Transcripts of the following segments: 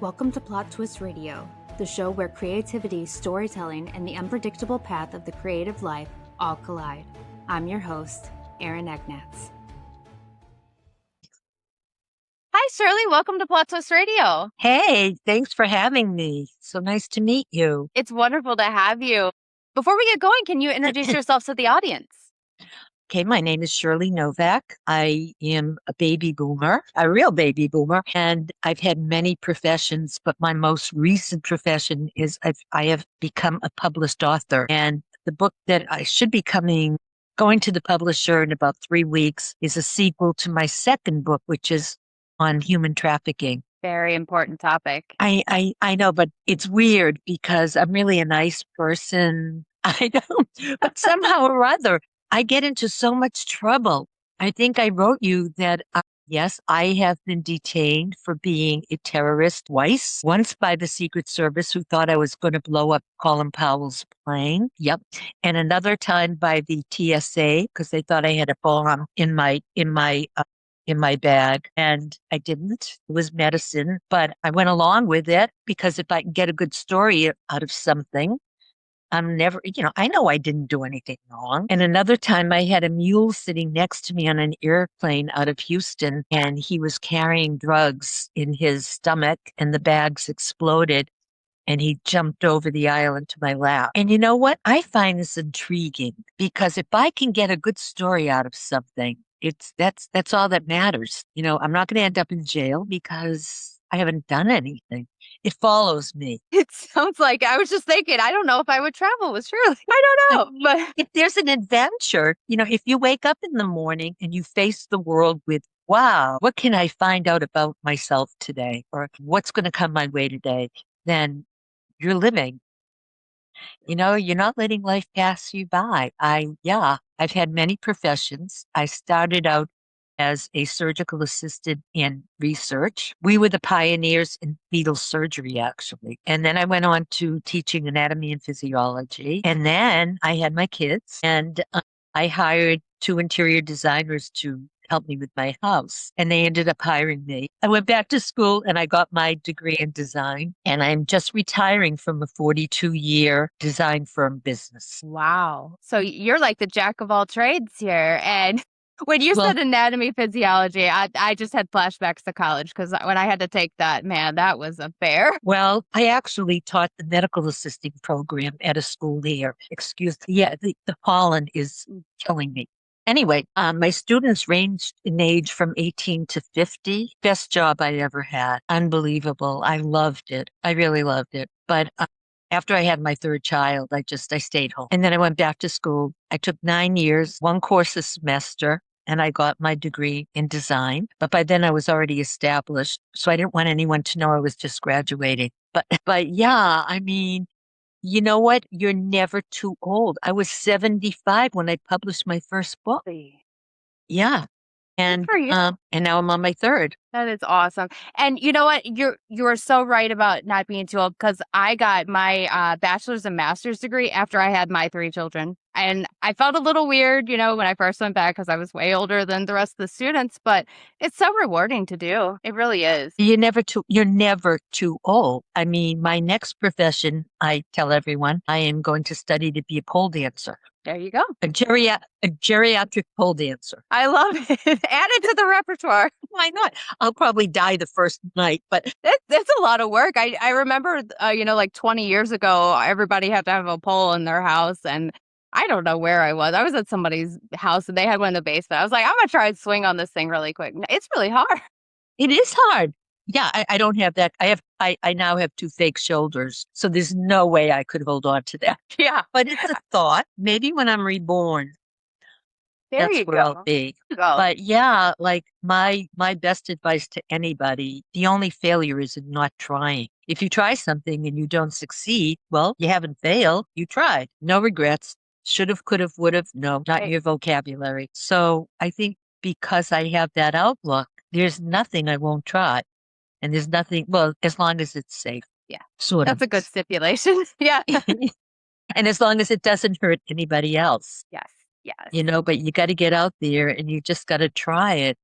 Welcome to Plot Twist Radio, the show where creativity, storytelling, and the unpredictable path of the creative life all collide. I'm your host, Erin Egnatz. Hi, Shirley. Welcome to Plot Twist Radio. Hey, thanks for having me. So nice to meet you. It's wonderful to have you. Before we get going, can you introduce yourself to the audience? Okay, my name is Shirley Novak. I am a baby boomer, a real baby boomer, and I've had many professions, but my most recent profession is I have become a published author. And the book that I should be going to the publisher in about 3 weeks is a sequel to my second book, which is on human trafficking. Very important topic. I know, but it's weird because I'm really a nice person. I don't, but somehow or other, I get into so much trouble. I think I wrote you that, yes, I have been detained for being a terrorist twice. Once by the Secret Service, who thought I was going to blow up Colin Powell's plane. Yep. And another time by the TSA because they thought I had a bomb in my bag, and I didn't. It was medicine, but I went along with it because if I can get a good story out of something, I'm never, I know I didn't do anything wrong. And another time I had a mule sitting next to me on an airplane out of Houston, and he was carrying drugs in his stomach and the bags exploded and he jumped over the aisle into my lap. And you know what? I find this intriguing because if I can get a good story out of something, that's all that matters. I'm not going to end up in jail because I haven't done anything. It follows me. It sounds like I was just thinking, I don't know if I would travel with Shirley. I don't know. But if there's an adventure, if you wake up in the morning and you face the world with, wow, what can I find out about myself today? Or what's going to come my way today? Then you're living. You're not letting life pass you by. I've had many professions. I started out as a surgical assistant in research. We were the pioneers in fetal surgery, actually. And then I went on to teaching anatomy and physiology. And then I had my kids and I hired 2 interior designers to help me with my house. And they ended up hiring me. I went back to school and I got my degree in design. And I'm just retiring from a 42-year design firm business. Wow. So you're like the jack of all trades here. And when you said anatomy, physiology, I just had flashbacks to college because when I had to take that, man, that was a bear. Well, I actually taught the medical assisting program at a school here. Excuse me. Yeah, the pollen is killing me. Anyway, my students ranged in age from 18 to 50. Best job I ever had. Unbelievable. I loved it. I really loved it. But after I had my 3rd child, I stayed home. And then I went back to school. I took 9 years, 1 course a semester, and I got my degree in design. But by then I was already established, so I didn't want anyone to know I was just graduating. But yeah, I mean, you know what? You're never too old. I was 75 when I published my first book. Yeah. And now I'm on my 3rd. That is awesome. And you know what? You're so right about not being too old because I got my bachelor's and master's degree after I had my 3 children. And I felt a little weird, when I first went back because I was way older than the rest of the students, but it's so rewarding to do. It really is. You're never too old. I mean, my next profession, I tell everyone, I am going to study to be a pole dancer. There you go. A geriatric pole dancer. I love it. Add it to the repertoire. Why not? I'll probably die the first night, but that's a lot of work. I remember, like 20 years ago, everybody had to have a pole in their house, and I don't know where I was. I was at somebody's house, and they had one in the basement. I was like, I'm gonna try and swing on this thing really quick. It's really hard. It is hard. Yeah, I don't have that. I now have 2 fake shoulders, so there's no way I could hold on to that. Yeah, but it's a thought. Maybe when I'm reborn, that's where I'll be. But yeah, like my best advice to anybody, the only failure is in not trying. If you try something and you don't succeed, well, you haven't failed. You tried. No regrets. Should have, could have, would have. No, not in your vocabulary. So I think because I have that outlook, there's nothing I won't try. And there's nothing, well, as long as it's safe. Yeah. That's a good stipulation. Yeah. And as long as it doesn't hurt anybody else. Yes. But you got to get out there and you just got to try it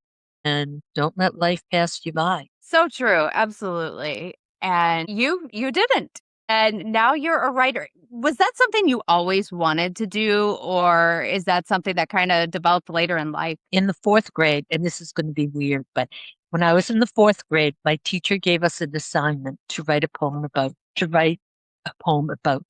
and don't let life pass you by. So true. Absolutely. and you didn't. And now you're a writer. Was that something you always wanted to do, or is that something that kind of developed later in life? In the fourth grade, and this is going to be weird, but when I was in the fourth grade, my teacher gave us an assignment to write a poem about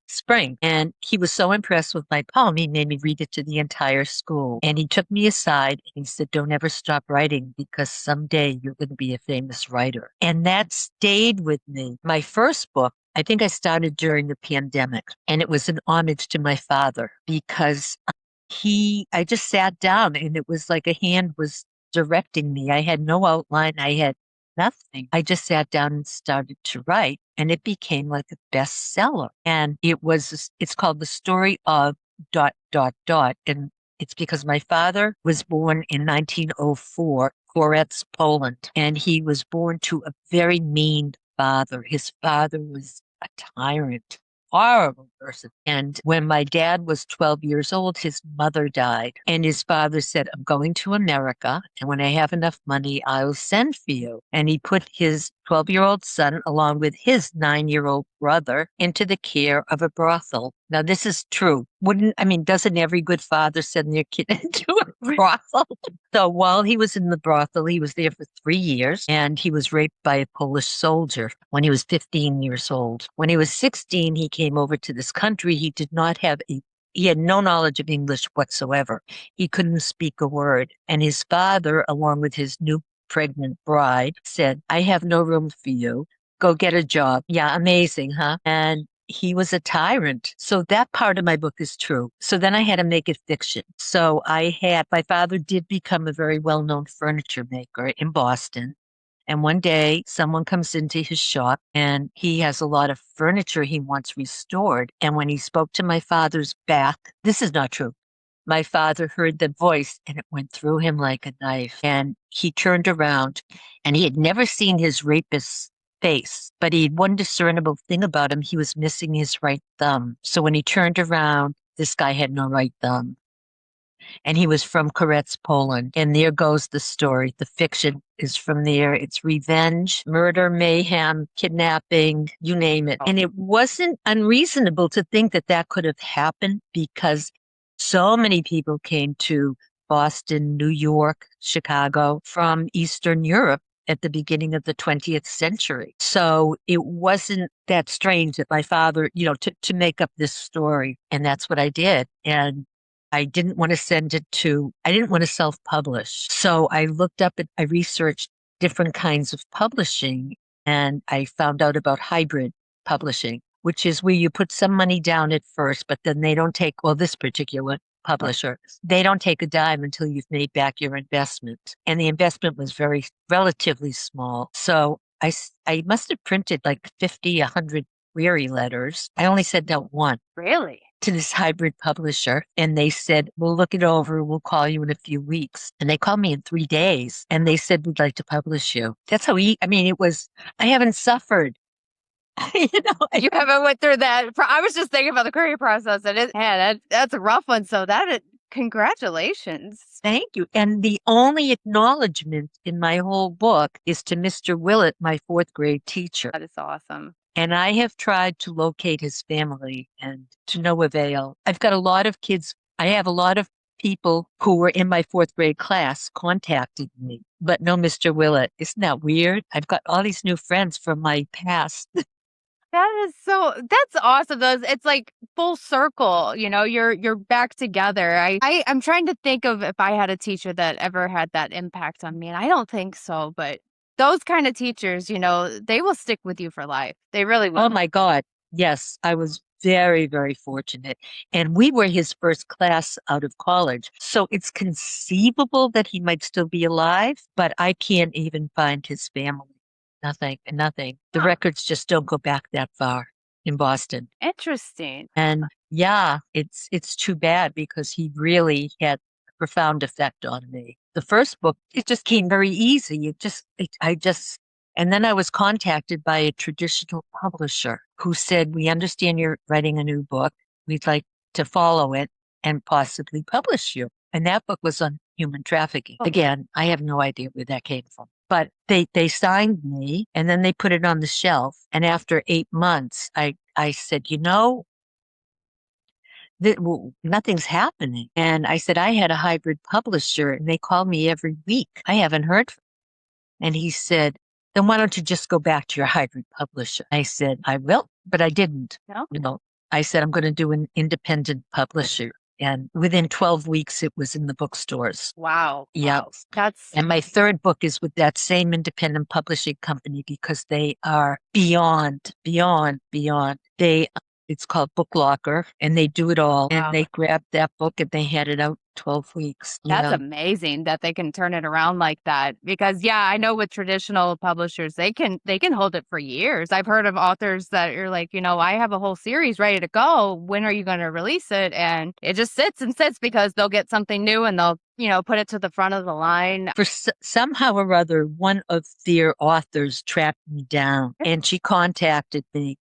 spring. And he was so impressed with my poem, he made me read it to the entire school. And he took me aside and he said, don't ever stop writing because someday you're going to be a famous writer. And that stayed with me. My first book, I think I started during the pandemic, and it was an homage to my father because I just sat down and it was like a hand was directing me. I had no outline. I had nothing. I just sat down and started to write, and it became like a bestseller. And it's called The Story of ... And it's because my father was born in 1904, Koretz, Poland, and he was born to a very mean father. His father was a tyrant, horrible person. And when my dad was 12 years old, his mother died. And his father said, I'm going to America, and when I have enough money, I'll send for you. And he put his 12-year-old son, along with his 9-year-old brother, into the care of a brothel. Now, this is true. Doesn't every good father send their kid into a brothel? So while he was in the brothel, he was there for 3 years, and he was raped by a Polish soldier when he was 15 years old. When he was 16, he came over to this country. He had no knowledge of English whatsoever. He couldn't speak a word. And his father, along with his new pregnant bride, said, I have no room for you. Go get a job. Yeah, amazing, huh? And he was a tyrant. So that part of my book is true. So then I had to make it fiction. So my father did become a very well-known furniture maker in Boston. And one day someone comes into his shop and he has a lot of furniture he wants restored. And when he spoke to my father's back, this is not true. My father heard the voice and it went through him like a knife. And he turned around and he had never seen his rapist's face, but he had one discernible thing about him. He was missing his right thumb. So when he turned around, this guy had no right thumb. And he was from Koretz, Poland. And there goes the story. The fiction is from there. It's revenge, murder, mayhem, kidnapping, you name it. And it wasn't unreasonable to think that that could have happened because so many people came to Boston, New York, Chicago from Eastern Europe at the beginning of the 20th century. So it wasn't that strange that my father, to make up this story. And that's what I did. And I didn't want to self-publish. So I researched different kinds of publishing, and I found out about hybrid publishing, which is where you put some money down at first, but then they don't take, this particular publisher, they don't take a dime until you've made back your investment. And the investment was relatively small. So I must have printed like 50, 100 query letters. I only sent out one. Really? To this hybrid publisher, and they said, we'll look it over. We'll call you in a few weeks. And they called me in 3 days and they said, we'd like to publish you. That's how I haven't suffered. You haven't went through that. I was just thinking about the career process, and that's a rough one. So congratulations. Thank you. And the only acknowledgement in my whole book is to Mr. Willett, my fourth grade teacher. That is awesome. And I have tried to locate his family and to no avail. I've got a lot of kids. I have a lot of people who were in my fourth grade class contacting me, but no Mr. Willett. Isn't that weird? I've got all these new friends from my past. That's awesome. It's like full circle, you're back together. I'm trying to think of if I had a teacher that ever had that impact on me, and I don't think so, but those kind of teachers, they will stick with you for life. They really will. Oh my God. Yes, I was very, very fortunate. And we were his first class out of college. So it's conceivable that he might still be alive, but I can't even find his family. Nothing. The records just don't go back that far in Boston. Interesting. And yeah, it's too bad because he really had a profound effect on me. The first book, it just came very easy. And then I was contacted by a traditional publisher who said, we understand you're writing a new book. We'd like to follow it and possibly publish you. And that book was on human trafficking. Again, I have no idea where that came from. But they signed me and then they put it on the shelf. And after 8 months, I said, nothing's happening. And I said, I had a hybrid publisher and they call me every week. I haven't heard from him. And he said, then why don't you just go back to your hybrid publisher? I said, I will, but I didn't. No. You know, I said, I'm going to do an independent publisher. And within 12 weeks, it was in the bookstores. Wow. Yeah. Wow. That's And my third book is with that same independent publishing company because they are beyond, beyond, beyond. It's called Book Locker and they do it all. And wow. they grabbed that book and they had it out 12 weeks. That's amazing that they can turn it around like that. Because yeah, I know with traditional publishers, they can hold it for years. I've heard of authors that are like, I have a whole series ready to go. When are you going to release it? And it just sits and sits because they'll get something new and they'll, put it to the front of the line. For somehow or other, one of their authors tracked me down and she contacted me.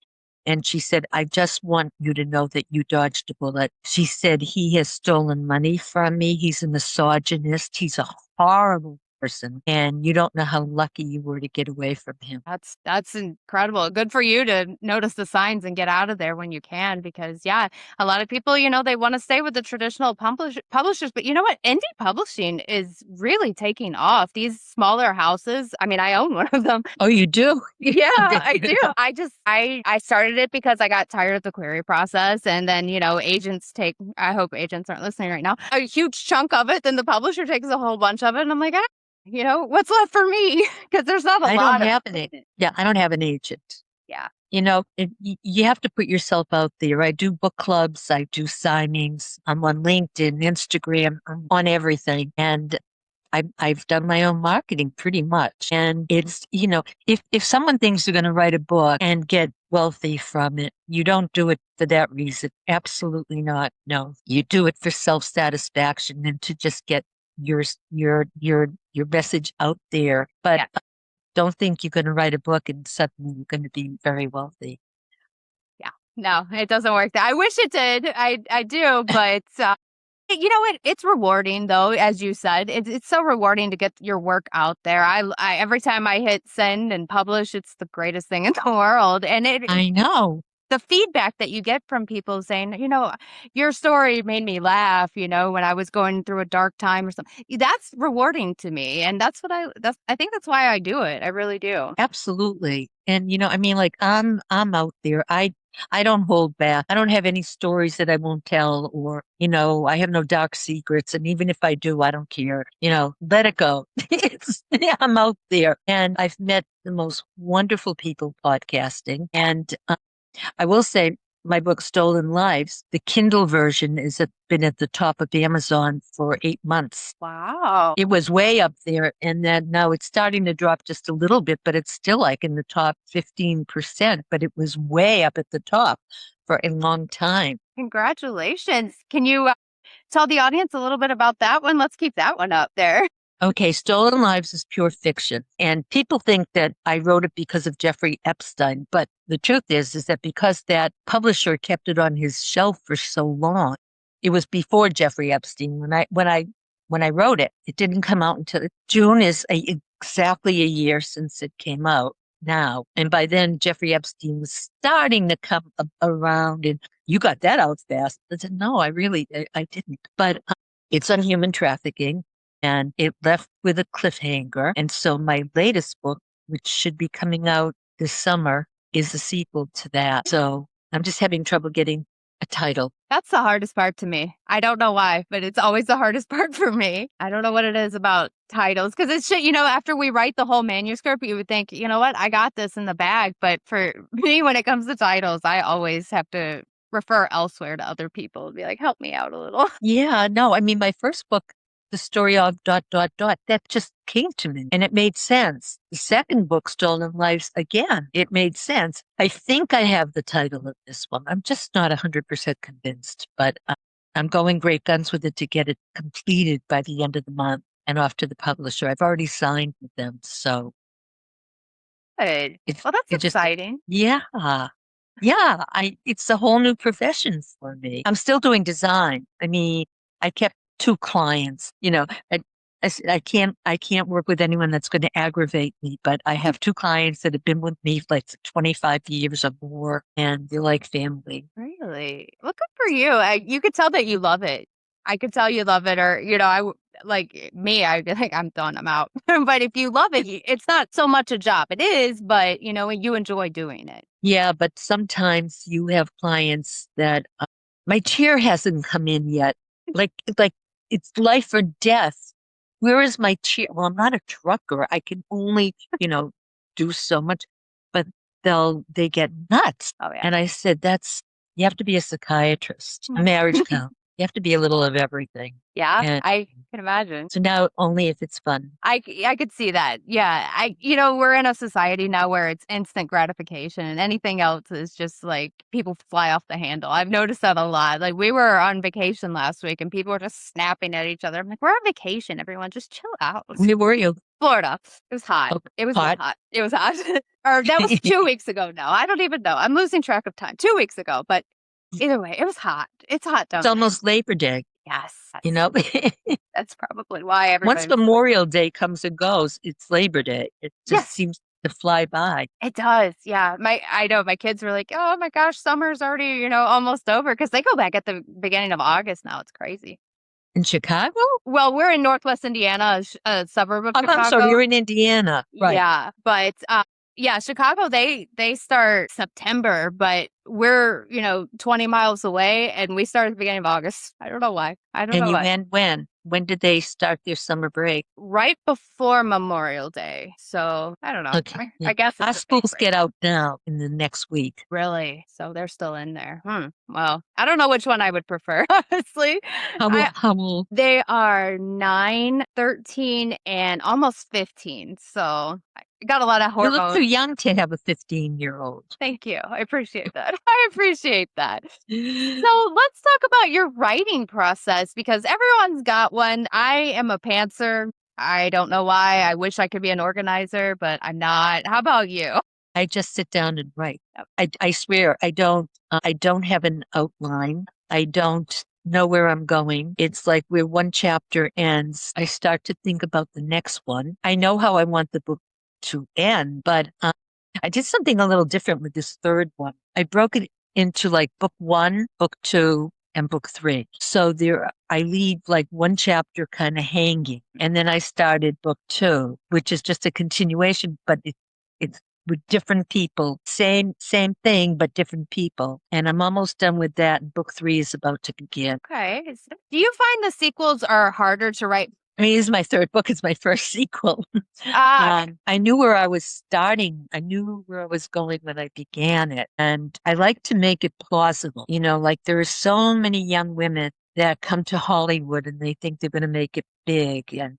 And she said, I just want you to know that you dodged a bullet. She said, he has stolen money from me. He's a misogynist. He's a horrible person. And you don't know how lucky you were to get away from him. That's incredible. Good for you to notice the signs and get out of there when you can, because yeah, a lot of people, they want to stay with the traditional publishers, but you know what? Indie publishing is really taking off. These smaller houses, I mean, I own one of them. Oh, you do? Yeah, I do. I started it because I got tired of the query process. And then, I hope agents aren't listening right now, a huge chunk of it. Then the publisher takes a whole bunch of it. And I'm like, what's left for me? Because there's not a I lot don't of have an agent. Yeah, I don't have an agent. Yeah. You have to put yourself out there. I do book clubs. I do signings. I'm on LinkedIn, Instagram, I'm on everything. And I've done my own marketing pretty much. And it's, if someone thinks they're going to write a book and get wealthy from it, you don't do it for that reason. Absolutely not. No, you do it for self-satisfaction and to just get your message out there. But Yeah. don't think you're going to write a book and suddenly you're going to be very wealthy. Yeah. No, it doesn't work that. I wish it did. I do, but you know what? It's rewarding though, as you said. It's so rewarding to get your work out there. I every time I hit send and publish, it's the greatest thing in the world. And I know. the feedback that you get from people saying, your story made me laugh, when I was going through a dark time or something. That's rewarding to me. And I think that's why I do it. I really do. Absolutely. And like I'm out there. I don't hold back. I don't have any stories that I won't tell or, I have no dark secrets. And even if I do, I don't care. Let it go. I'm out there and I've met the most wonderful people podcasting. And I will say my book, Stolen Lives, the Kindle version been at the top of Amazon for 8 months. Wow. It was way up there. And then now it's starting to drop just a little bit, but it's still like in the top 15%, but it was way up at the top for a long time. Congratulations. Can you tell the audience a little bit about that one? Let's keep that one up there. Okay, Stolen Lives is pure fiction. And people think that I wrote it because of Jeffrey Epstein. But the truth is that because that publisher kept it on his shelf for so long, it was before Jeffrey Epstein. When I wrote it, it didn't come out until June is exactly a year since it came out now. And by then, Jeffrey Epstein was starting to come around and you got that out fast. I said, no, I didn't. But it's on human trafficking. And it left with a cliffhanger. And so my latest book, which should be coming out this summer, is a sequel to that. So I'm just having trouble getting a title. That's the hardest part to me. I don't know why, but it's always the hardest part for me. I don't know what it is about titles because it's shit, after we write the whole manuscript, you would think, you know what, I got this in the bag. But for me, when it comes to titles, I always have to refer elsewhere to other people and be like, help me out a little. Yeah, no, I mean, my first book, the story of ... that just came to me and it made sense. The second book, Stolen Lives, again, it made sense. I think I have the title of this one. I'm just not 100% convinced, but I'm going great guns with it to get it completed by the end of the month and off to the publisher. I've already signed with them. So Good. Well, that's exciting. Yeah. Yeah. It's a whole new profession for me. I'm still doing design. I mean, I kept 2 clients, I said, I can't work with anyone that's going to aggravate me, but I have two clients that have been with me like for 25 years or more, and they're like family. Really? Well, good for you. You could tell that you love it. I could tell you love it, or like me, I'd be like, I'm done, I'm out. But if you love it, it's not so much a job. It is, but you enjoy doing it. Yeah, but sometimes you have clients that my chair hasn't come in yet. Like it's life or death. Where is my chair? Well, I'm not a trucker. I can only, do so much, but they get nuts. Oh yeah. And I said, you have to be a psychiatrist, a marriage counselor. You have to be a little of everything. Yeah, And I can imagine. so now only if it's fun. I could see that. Yeah. We're in a society now where it's instant gratification and anything else is just like people fly off the handle. I've noticed that a lot. Like we were on vacation last week and people were just snapping at each other. I'm like, we're on vacation, everyone. Just chill out. Where were you? Florida. It was hot. Oh, It was really hot. hot. It was hot. Or that was 2 weeks ago now. I don't even know. I'm losing track of time. 2 weeks ago. But either way, it was hot. It's hot down It's there. almost Labor Day, Yes. you know? That's probably why Once everybody. Memorial Day comes and goes, it's Labor Day. It just Yes. seems to fly by. It does. Yeah. I know my kids were like, oh my gosh, summer's already, almost over because they go back at the beginning of August now. It's crazy. In Chicago? Well, we're in Northwest Indiana, a suburb of I'm sorry, Chicago. you're in Indiana. Right. Yeah. But yeah, Chicago, they start September, but we're, 20 miles away and we start at the beginning of August. I don't know why. I don't And know you why. went when? When did they start their summer break? Right before Memorial Day. So I don't know. Okay. Yeah. I guess Our it's a big schools break. get out now in the next week. Really? So they're still in there. Well, I don't know which one I would prefer, honestly. How will They are 9, 13, and almost 15. So I got a lot of you look too hormones. young to have a 15-year-old. Thank you. I appreciate that. I appreciate that. So let's talk about your writing process because everyone's got one. I am a pantser. I don't know why. I wish I could be an organizer, but I'm not. How about you? I just sit down and write. Yep. I swear I don't have an outline. I don't know where I'm going. It's like where one chapter ends, I start to think about the next one. I know how I want the book to end, but I did something a little different with this third one. I broke it into like book one, book two, and book three. So I leave like one chapter kind of hanging. And then I started book two, which is just a continuation, but it's with different people. Same thing, but different people. And I'm almost done with that. And book three is about to begin. Okay. Do you find the sequels are harder to write? I mean, this is my third book. It's my first sequel. Okay. I knew where I was starting. I knew where I was going when I began it. And I like to make it plausible. Like there are so many young women that come to Hollywood and they think they're going to make it big. And,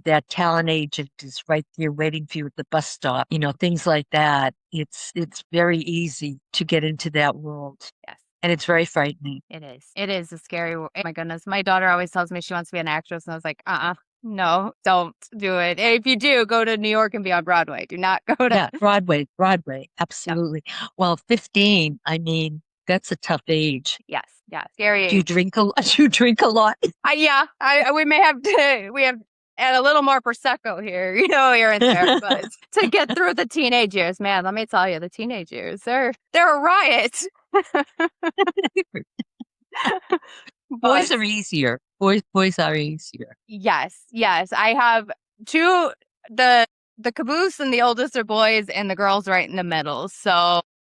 that talent agent is right there waiting for you at the bus stop, things like that. It's very easy to get into that world. Yes. And it's very frightening. It is. It is a scary. Oh my goodness. My daughter always tells me she wants to be an actress. And I was like, no, don't do it. If you do, go to New York and be on Broadway. Do not go to. Yeah, Broadway. Absolutely. Well, 15, I mean, that's a tough age. Yes. Yeah. Scary Do you age. drink a lot? Do you drink a lot? Yeah. We may have to. We have add a little more prosecco here, here and there, but to get through the teenage years, man, let me tell you, the teenage years, they're a riot. But Boys are easier. Boys are easier. yes, I have two. The caboose and the oldest are boys, and the girls right in the middle. So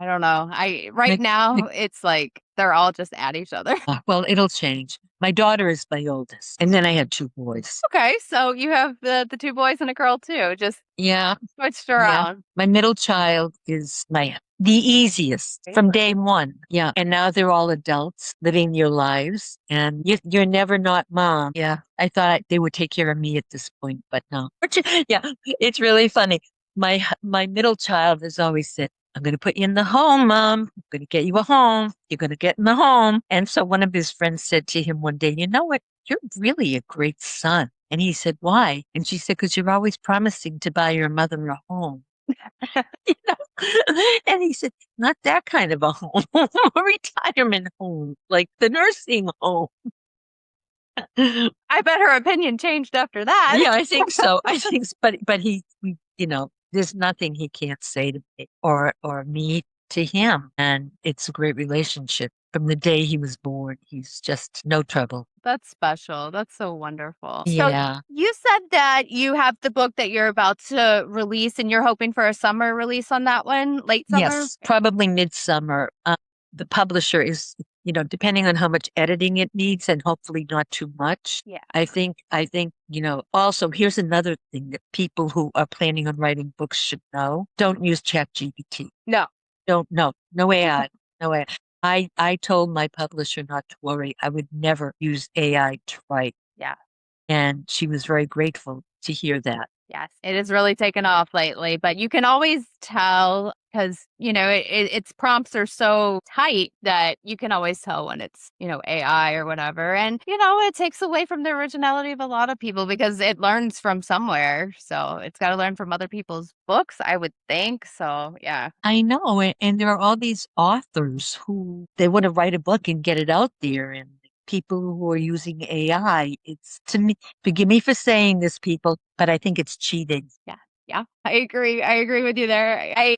I don't know. Right Mc- now Mc- it's like they're all just at each other. well, it'll change. My daughter is my oldest, and then I had two boys. Okay, so you have the two boys and a girl too, just Yeah, switched yeah. around. My middle child is the easiest from day one. Yeah, and now they're all adults living their lives, and you're never not mom. Yeah, I thought they would take care of me at this point, but no. Yeah, it's really funny. My middle child has always said, I'm going to put you in the home, Mom. I'm going to get you a home. You're going to get in the home. And so one of his friends said to him one day, you know what? You're really a great son. And he said, why? And she said, because you're always promising to buy your mother a home. You know? And he said, not that kind of a home, a retirement home, like the nursing home. I bet her opinion changed after that. Yeah, I think so. But there's nothing he can't say to me or me to him. And it's a great relationship. From the day he was born, he's just no trouble. That's special. That's so wonderful. So Yeah. you said that you have the book that you're about to release and you're hoping for a summer release on that one, late summer? Yes, probably midsummer. The publisher is, depending on how much editing it needs and hopefully not too much. Yeah. I think, also here's another thing that people who are planning on writing books should know. Don't use ChatGPT. No. Don't, no AI, no AI. I told my publisher not to worry. I would never use AI to write. Yeah. And she was very grateful to hear that. Yes, it has really taken off lately, but you can always tell because, its prompts are so tight that you can always tell when it's, AI or whatever. And, it takes away from the originality of a lot of people because it learns from somewhere. So it's got to learn from other people's books, I would think. So, yeah. I know. And there are all these authors who they want to write a book and get it out there. And people who are using AI, it's to me, forgive me for saying this, people, but I think it's cheating. Yeah. Yeah. I agree. I agree with you there. I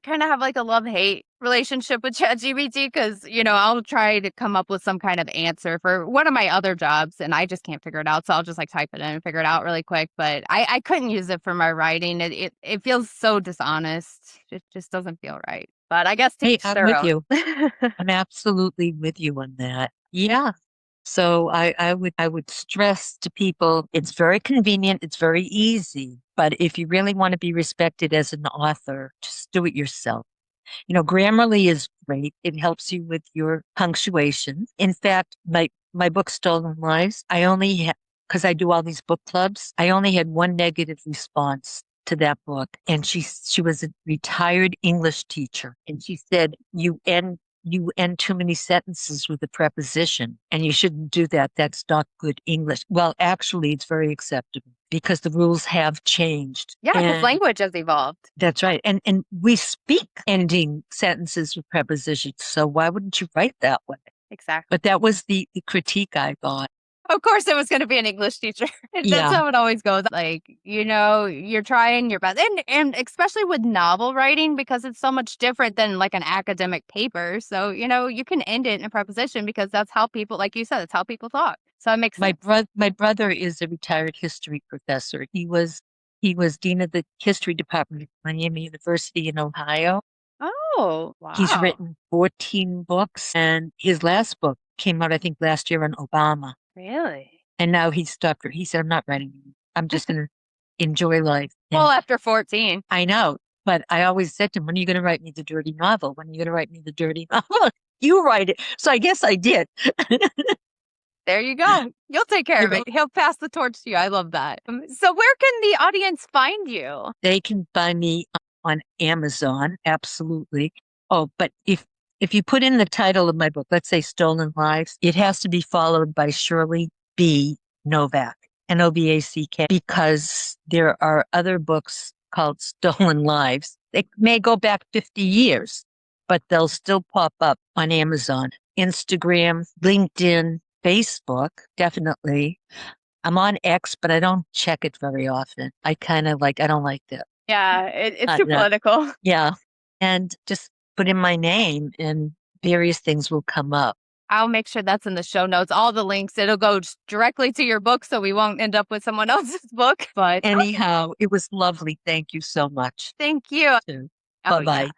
kind of have like a love-hate relationship with ChatGPT because, I'll try to come up with some kind of answer for one of my other jobs and I just can't figure it out. So I'll just like type it in and figure it out really quick. But I couldn't use it for my writing. It feels so dishonest. It just doesn't feel right. But I guess to Hey, each I'm their with own. you. I'm absolutely with you on that. Yeah. So I would stress to people, it's very convenient, it's very easy, but if you really want to be respected as an author, just do it yourself. Grammarly is great. It helps you with your punctuation. In fact, my book, Stolen Lives, I only had, because I do all these book clubs, I only had one negative response to that book. And she was a retired English teacher. And she said, you end too many sentences with a preposition, and you shouldn't do that. That's not good English. Well, actually, it's very acceptable because the rules have changed. Yeah, because And language has evolved. that's right. And we speak ending sentences with prepositions. So why wouldn't you write that way? Exactly. But that was the critique I got. Of course, it was going to be an English teacher. That's Yeah. how it always goes. Like, you're trying your best. And especially with novel writing, because it's so much different than like an academic paper. So, you can end it in a preposition because that's how people, like you said, that's how people talk. So it makes sense. My brother is a retired history professor. He was dean of the history department at Miami University in Ohio. Oh, He's wow. written 14 books, and his last book came out, I think, last year on Obama. Really? And now he's stopped. He said, I'm not writing anymore. I'm just going to enjoy life. Well, And after 14. I know, but I always said to him, when are you going to write me the dirty novel? When are you going to write me the dirty novel? You write it. So I guess I did. There you go. You'll take care You of know, it. He'll pass the torch to you. I love that. So where can the audience find you? they can find me on Amazon. Absolutely. Oh, but if you put in the title of my book, let's say Stolen Lives, it has to be followed by Shirley B. Novak, Novack, because there are other books called Stolen Lives. They may go back 50 years, but they'll still pop up on Amazon, Instagram, LinkedIn, Facebook, definitely. I'm on X, but I don't check it very often. I don't like that. Yeah, it's too No. political. Yeah. And just put in my name and various things will come up. I'll make sure that's in the show notes. All the links. It'll go directly to your book, so we won't end up with someone else's book. But Anyhow, it was lovely. Thank you so much. thank you. Bye Oh, yeah. bye.